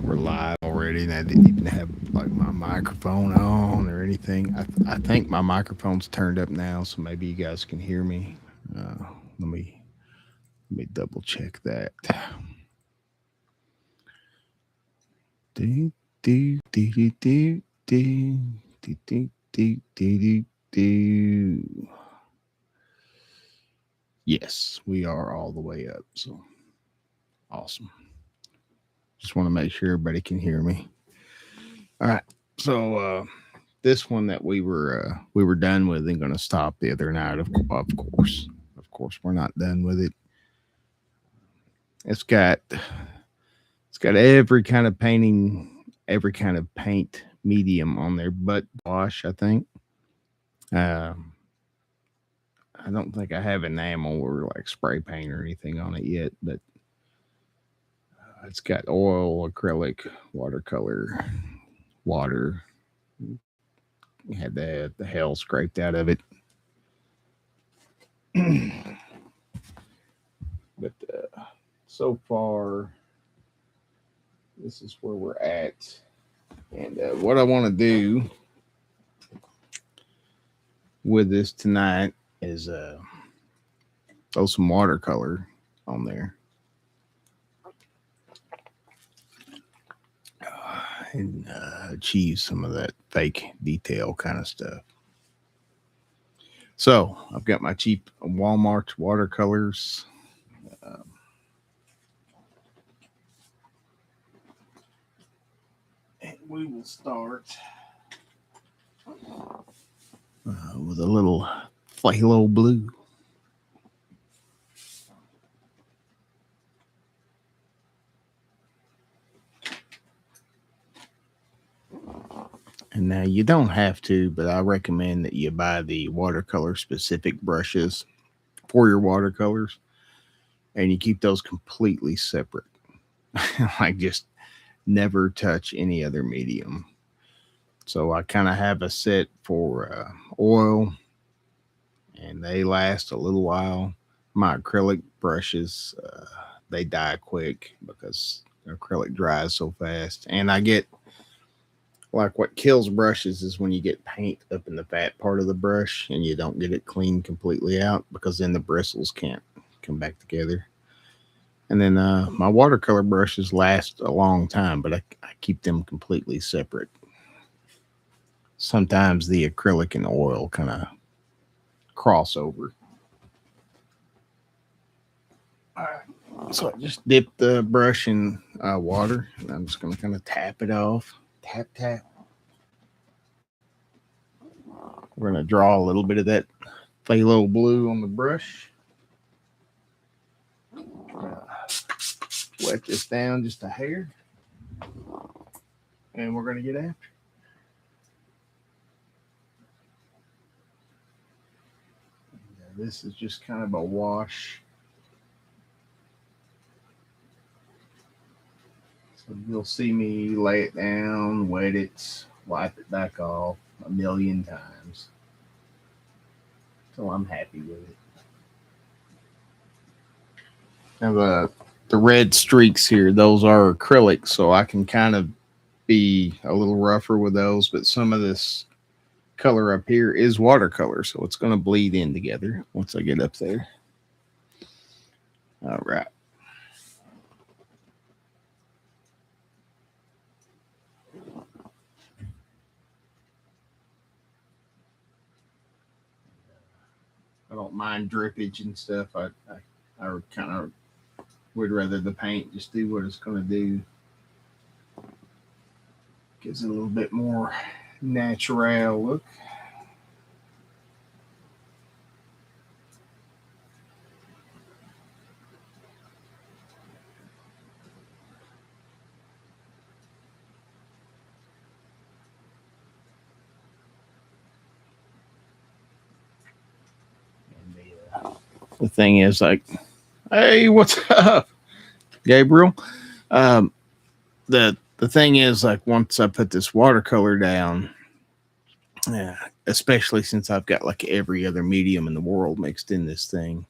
We're live already, and I didn't even have like my microphone on or anything. I think my microphone's turned up now, so maybe you guys can hear me. Uh, let me let me double check that. Do do do do do do do do do do do. Yes, we are all the way up. So awesome. Just want to make sure everybody can hear me. All right. So this one that we were done with and going to stop the other night. Of course, we're not done with it. It's got it's got every kind of painting, every kind of paint medium on there, but wash. I think. Um, I don't think I have enamel or like spray paint or anything on it yet, but it's got oil, acrylic, watercolor, water. Had the hell scraped out of it. But so far, this is where we're at. And what I want to do with this tonight is throw some watercolor on there and achieve some of that fake detail kind of stuff. So I've got my cheap Walmart watercolors. Um, and we will start with a little phthalo blue. And now you don't have to, but I recommend that you buy the watercolor specific brushes for your watercolors and you keep those completely separate. Like just never touch any other medium. So I kind of have a set for oil and they last a little while. My acrylic brushes, they die quick because acrylic dries so fast. And I get like what kills brushes is when you get paint up in the fat part of the brush and you don't get it clean completely out because then the bristles can't come back together. And then my watercolor brushes last a long time, but I keep them completely separate. Sometimes the acrylic and oil kind of cross over. All right. So I just dip the brush in water, and I'm just going to kind of tap it off. Tap, tap. We're going to draw a little bit of that phthalo blue on the brush. Wet this down just a hair, and we're going to get after. This is just kind of a wash. So you'll see me lay it down, wet it, wipe it back off a million times until I'm happy with it. Now the red streaks here, those are acrylic, so I can kind of be a little rougher with those, but some of this color up here is watercolor, so it's going to bleed in together once I get up there. All right. I don't mind drippage and stuff. I kind of would rather the paint just do what it's going to do. Gives it a little bit more natural look. And the thing is, like, hey, what's up, Gabriel? Um, the thing is, like, once I put this watercolor down, yeah, especially since I've got like every other medium in the world mixed in this thing,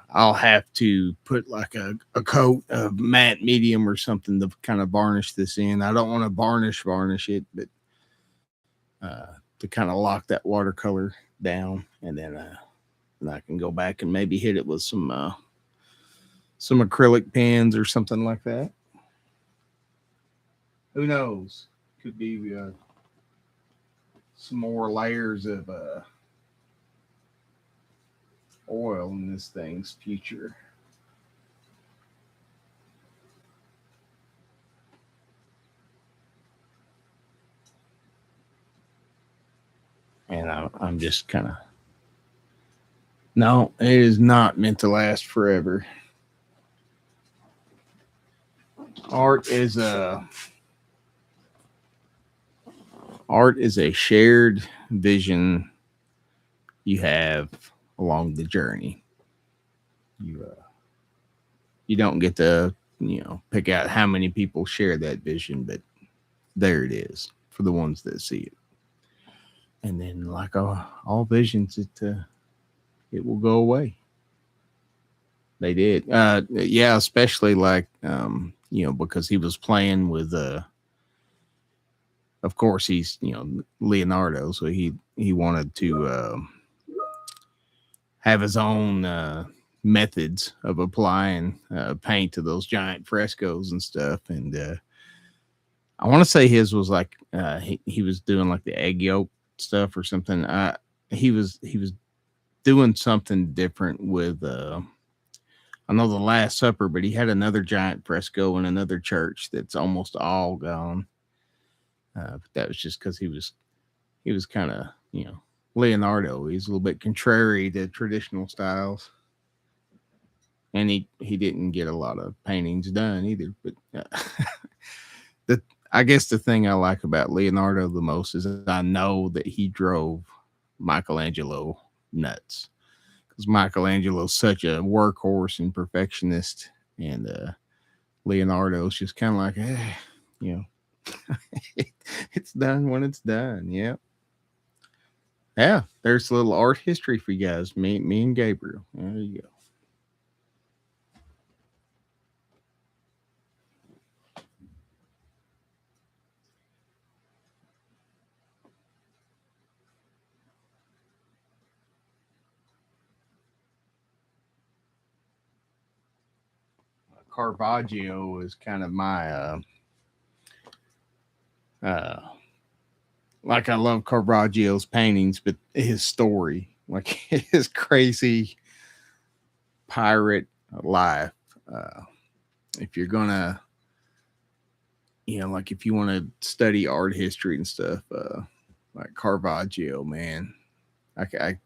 I'll have to put like a coat of matte medium or something to kind of varnish this in. I don't want to varnish it, but to kind of lock that watercolor down, and then I can go back and maybe hit it with some acrylic pens or something like that. Who knows? Could be some more layers of oil in this thing's future. And I'm just kind of, no, it is not meant to last forever. Art is a art is a shared vision you have along the journey. You don't get to pick out how many people share that vision, but there it is for the ones that see it. And then, like all visions, it will go away. They did, yeah, especially like because he was playing with of course he's Leonardo, so he wanted to have his own methods of applying paint to those giant frescoes and stuff. And I want to say his was like he was doing like the egg yolk stuff or something. He was doing something different with I know the Last Supper, but he had another giant fresco in another church that's almost all gone. But that was just because he was kind of Leonardo. He's a little bit contrary to traditional styles, and he didn't get a lot of paintings done either. But the I guess the thing I like about Leonardo the most is I know that he drove Michelangelo nuts, because Michelangelo's such a workhorse and perfectionist, and Leonardo's just kind of like, you know, it's done when it's done. Yeah, yeah. There's a little art history for you guys. Me and Gabriel. There you go. Caravaggio is kind of my uh like I love Caravaggio's paintings, but his story, like his crazy pirate life. Uh, if you're gonna, like if you want to study art history and stuff, like Caravaggio, man,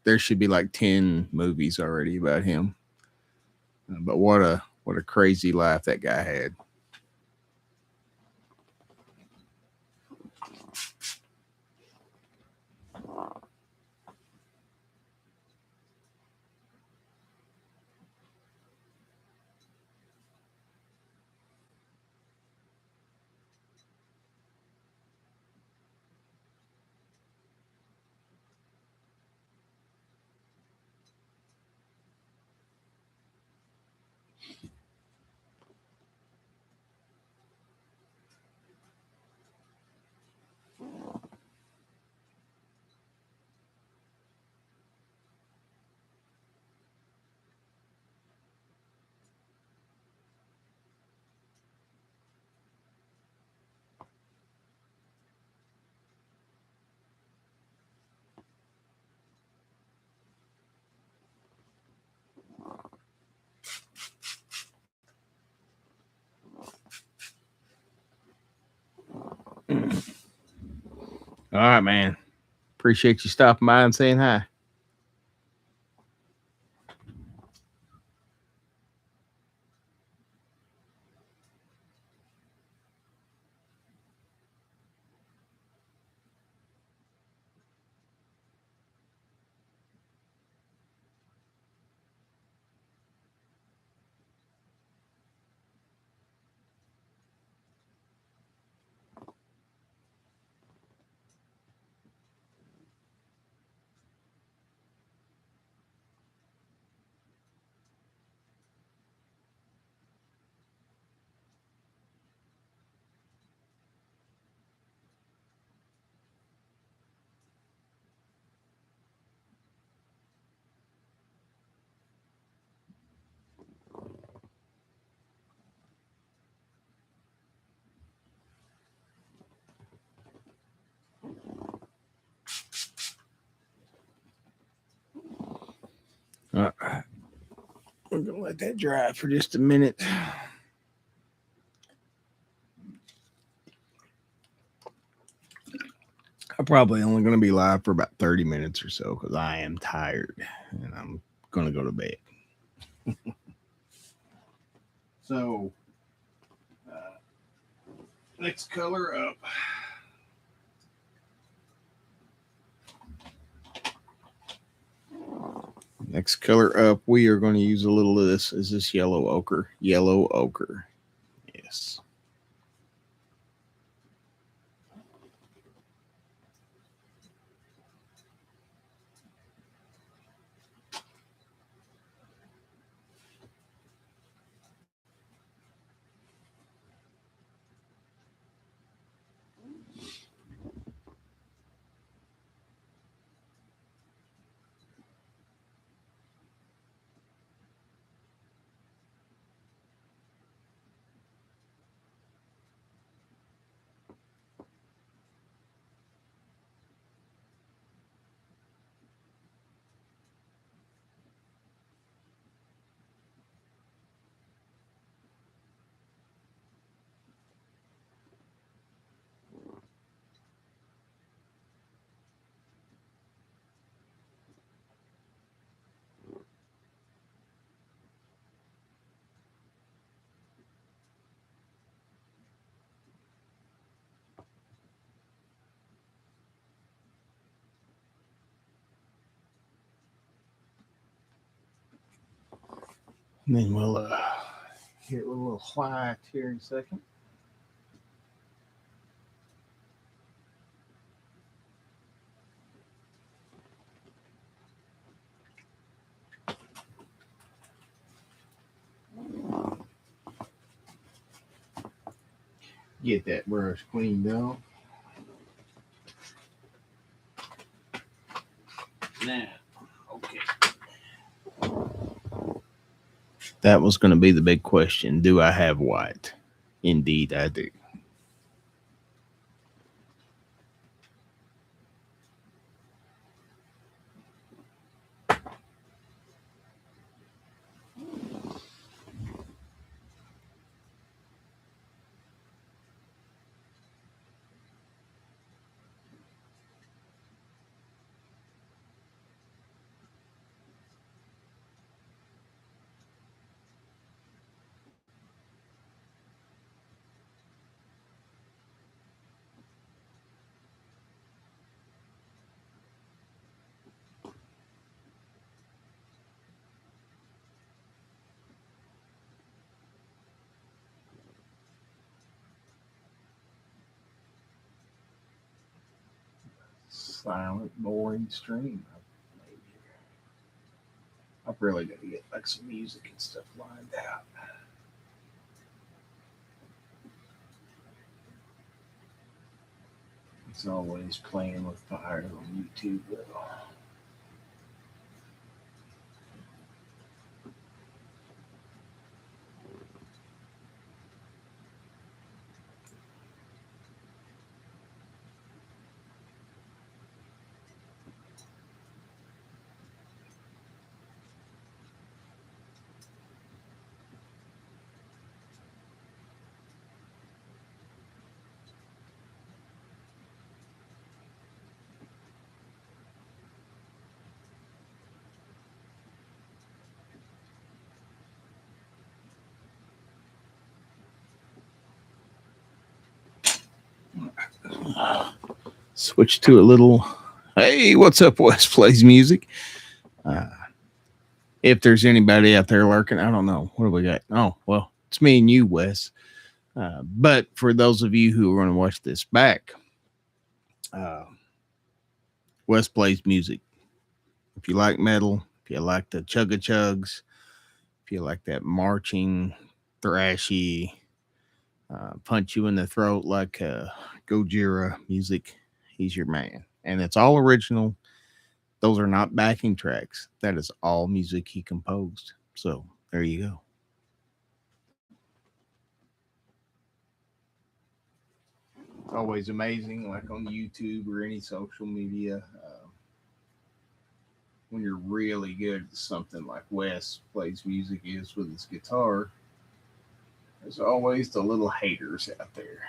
there should be like 10 movies already about him. But what a crazy life that guy had. All right, man. Appreciate you stopping by and saying hi. All right. We're going to let that dry for just a minute. I'm probably only going to be live for about 30 minutes or so because I am tired and I'm going to go to bed. So, next color up. Next color up, we are going to use a little of this. Is this yellow ochre? Yellow ochre. Yes. And then we'll get a little white here in a second. Get that brush cleaned off. Now, okay. That was going to be the big question. Do I have white? Indeed, I do. Silent, boring stream. I've really got to get like some music and stuff lined out. It's always playing with fire on YouTube. Switch to a little. Hey, what's up, West Plays Music? Uh, if there's anybody out there lurking, I don't know. What do we got? Oh, well, it's me and you, Wes. But for those of you who are going to watch this back, uh, West Plays Music. If you like metal, if you like the chugga chugs, if you like that marching, thrashy, punch you in the throat like Gojira music, he's your man. And it's all original. Those are not backing tracks. That is all music he composed. So there you go. Always amazing, like on YouTube or any social media. when you're really good at something like Wes plays music is with his guitar, there's always the little haters out there.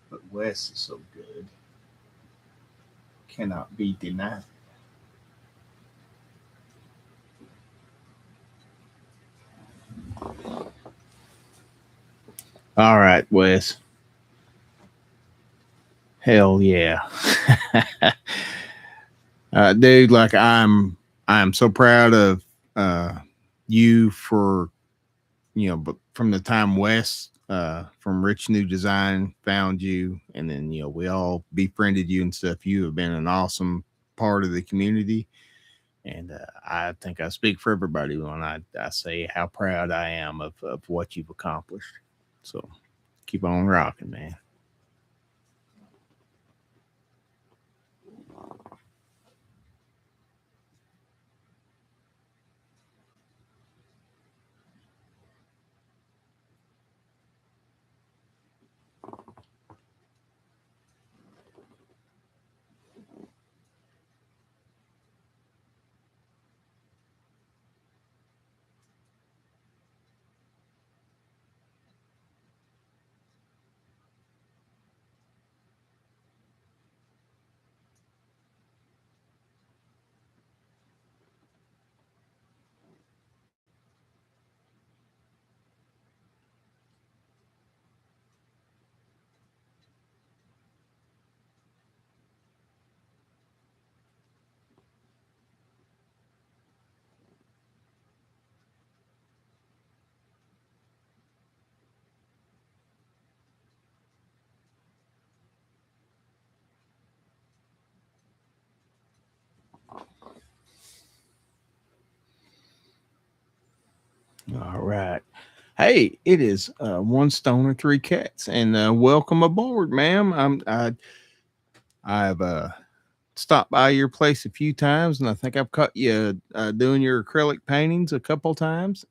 But Wes is so good, cannot be denied. All right, Wes. Hell yeah. Dude, like I'm so proud of uh you for but from the time Wes from Rich New Design found you, and then we all befriended you and stuff. You have been an awesome part of the community, and I think I speak for everybody when I say how proud I am of what you've accomplished. So keep on rocking, man. All right. Hey, it is one stoner, three cats, and welcome aboard, ma'am. I've stopped by your place a few times, and I think I've caught you doing your acrylic paintings a couple times.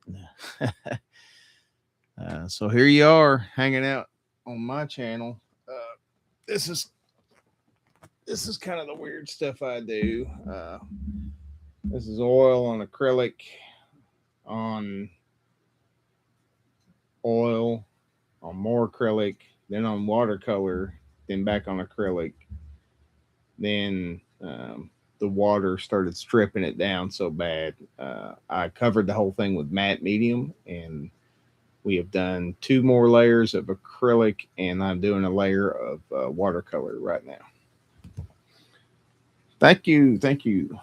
So here you are, hanging out on my channel. This is this is kind of the weird stuff I do. This is oil on acrylic, on oil, on more acrylic, then on watercolor, then back on acrylic. Then the water started stripping it down so bad. I covered the whole thing with matte medium, and we have done two more layers of acrylic, and I'm doing a layer of watercolor right now. Thank you. Thank you.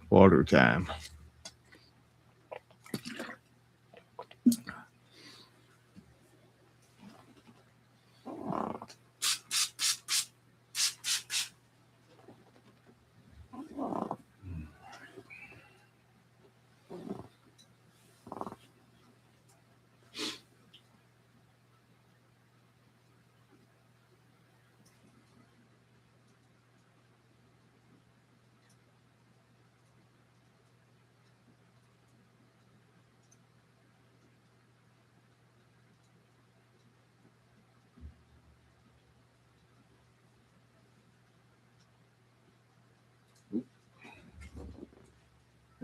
Water time.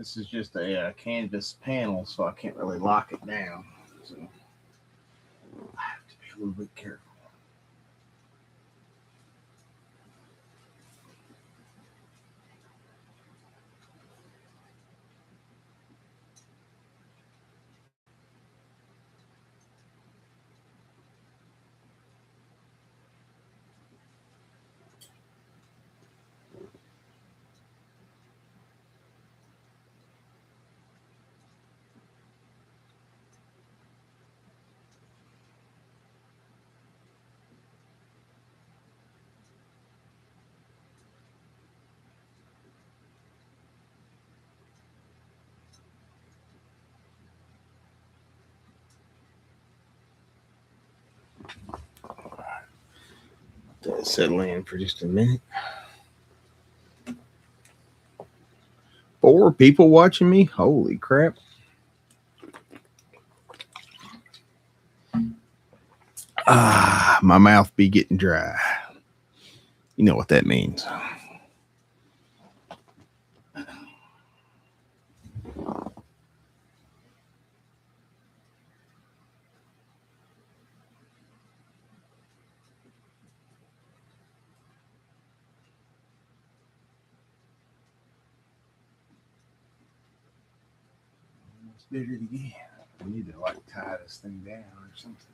This is just a canvas panel, so I can't really lock it down. So I have to be a little bit careful. Settle in for just a minute. 4 people watching me? Holy crap. My mouth be getting dry. You know what that means. Did it again. We need to like tie this thing down or something.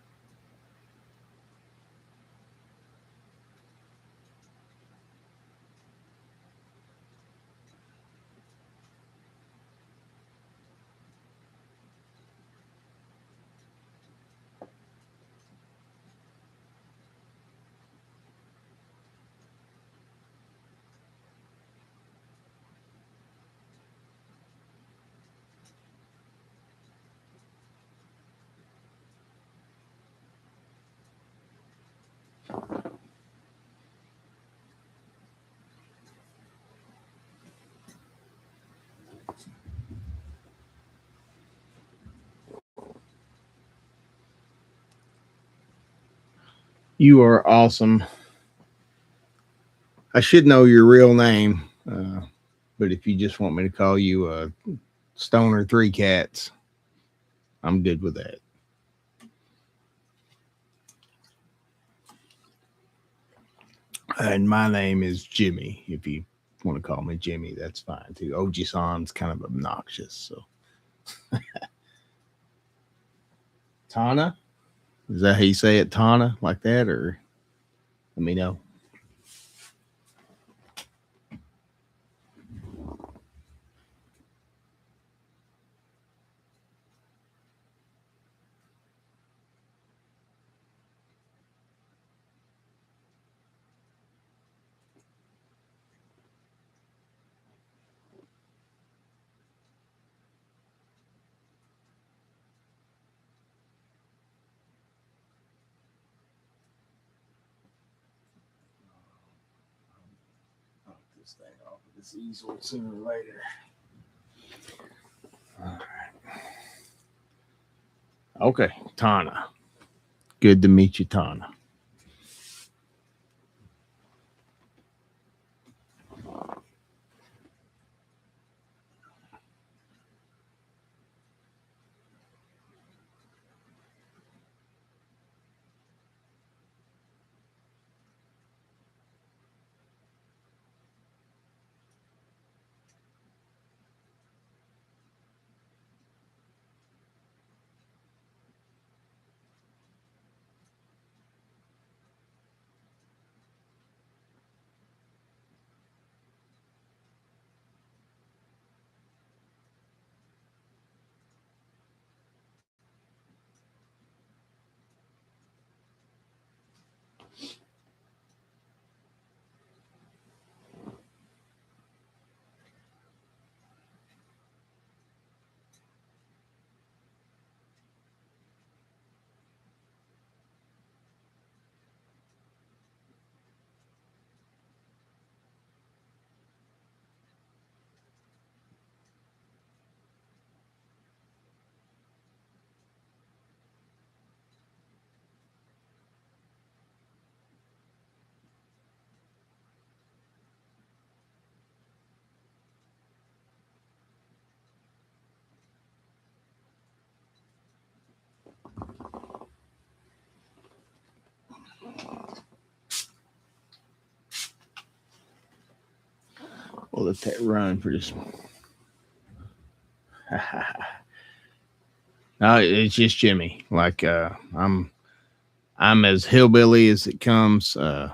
You are awesome. I should know your real name, but if you just want me to call you Stoner Three Cats, I'm good with that. And my name is Jimmy. If you want to call me Jimmy, that's fine too. Oji-san's kind of obnoxious, so. Tana? Is that how you say it, Tana? Like that, or let me know. Knock this thing off of this easel sooner or later. All right. Okay, Tana. Good to meet you, Tana. let that run for just. No, it's just Jimmy. Like I'm as hillbilly as it comes. I,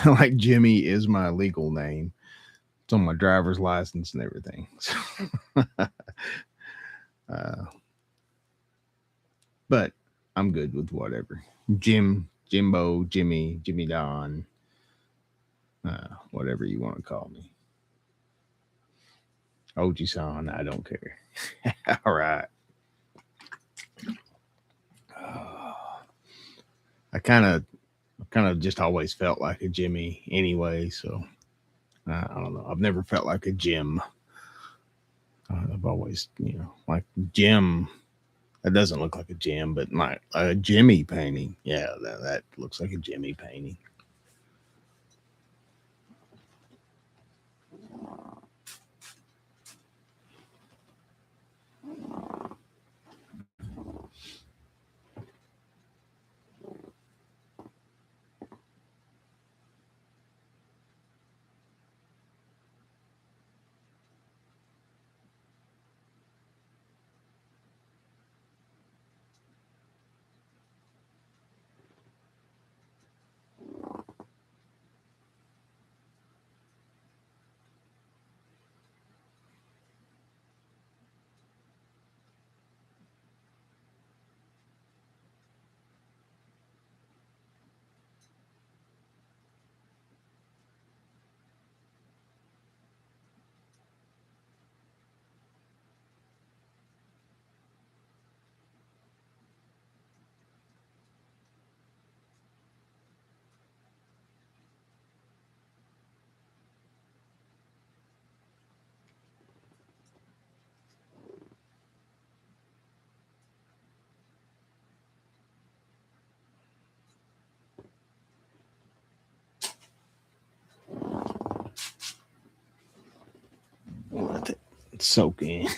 like Jimmy is my legal name. It's on my driver's license and everything. So, uh, but I'm good with whatever. Jimbo, Jimmy Don, whatever you want to call me. Oji-san, I don't care. All right. I kind of just always felt like a Jimmy anyway, so I don't know. I've never felt like a Jim. I've always, like Jim. That doesn't look like a Jim, but like a Jimmy painting. Yeah, that looks like a Jimmy painting. Let it soak in.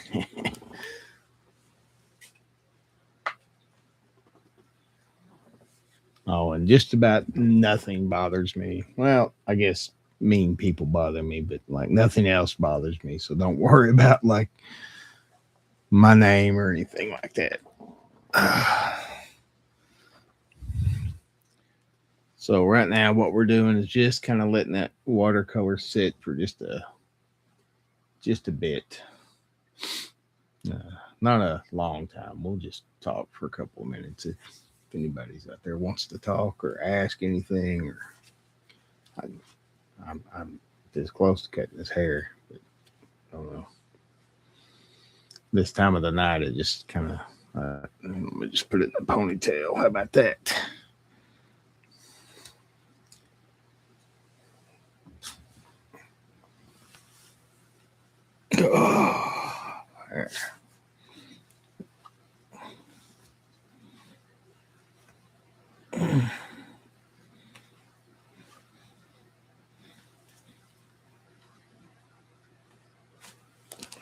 Oh, and just about nothing bothers me. Well, I guess mean people bother me, but like nothing else bothers me. So don't worry about like my name or anything like that. So right now, what we're doing is just kind of letting that watercolor sit for just a bit. Not a long time. We'll just talk for a couple of minutes if anybody's out there wants to talk or ask anything. Or I'm this close to cutting his hair, but I don't know. This time of the night, it just kind of. Let me just put it in a ponytail. How about that? Oh,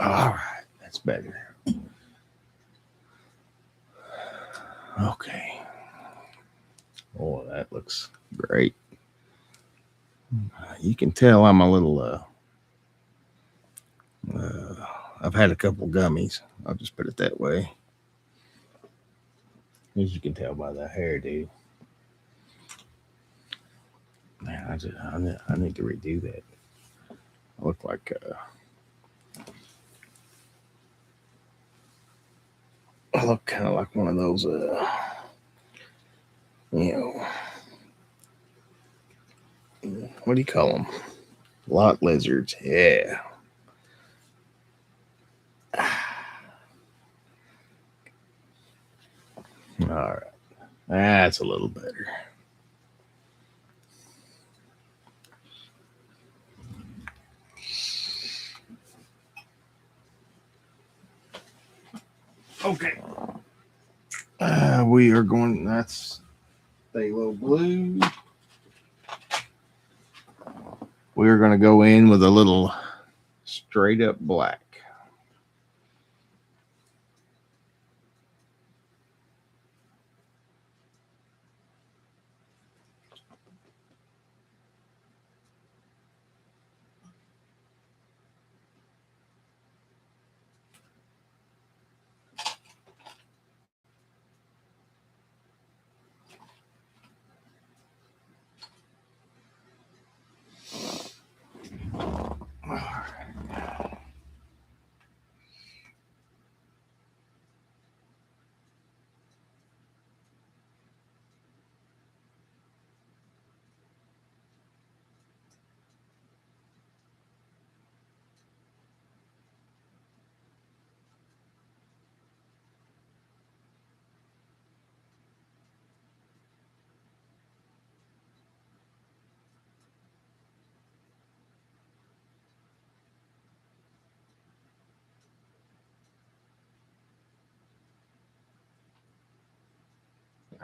all right, that's better. Okay. Oh, that looks great. You can tell I'm a little. I've had a couple gummies. I'll just put it that way. As you can tell by the hairdo. Man, I need to redo that. I look like I look kind of like one of those you know, what do you call them? Lot lizards. Yeah. All right. That's a little better. Okay. We are going. That's phthalo blue. We are going to go in with a little straight up black.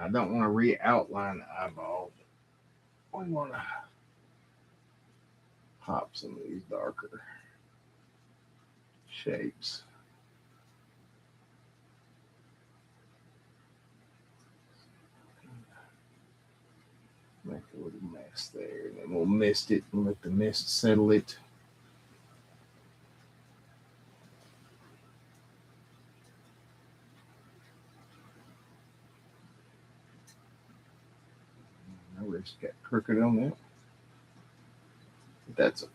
I don't want to re-outline the eyeball. We want to pop some of these darker shapes. Make a little mess there, and then we'll mist it and let the mist settle it. My wrist got crooked on that, but that's okay.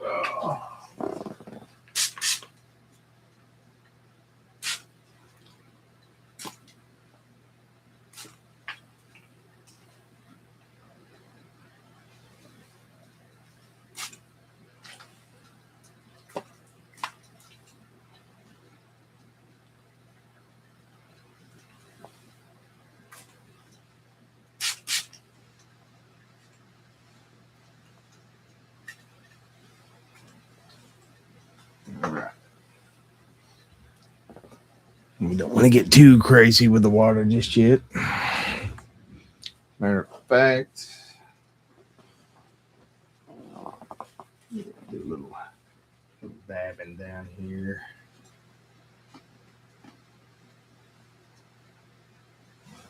Oh. All right. We don't want to get too crazy with the water just yet. Matter of fact, do a little dabbing down here.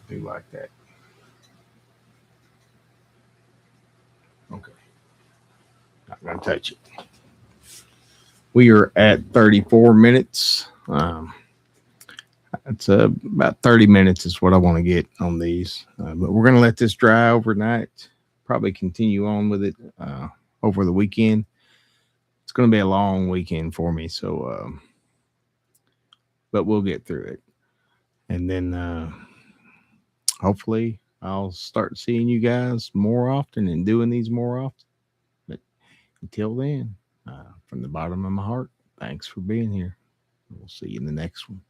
Do like that. Okay. Not going to touch it. We are at 34 minutes. It's about 30 minutes is what I want to get on these. But we're going to let this dry overnight. Probably continue on with it over the weekend. It's going to be a long weekend for me. So, but we'll get through it. And then hopefully I'll start seeing you guys more often and doing these more often. But until then, from the bottom of my heart, thanks for being here. We'll see you in the next one.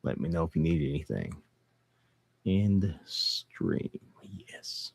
Let me know if you need anything. End stream. Yes.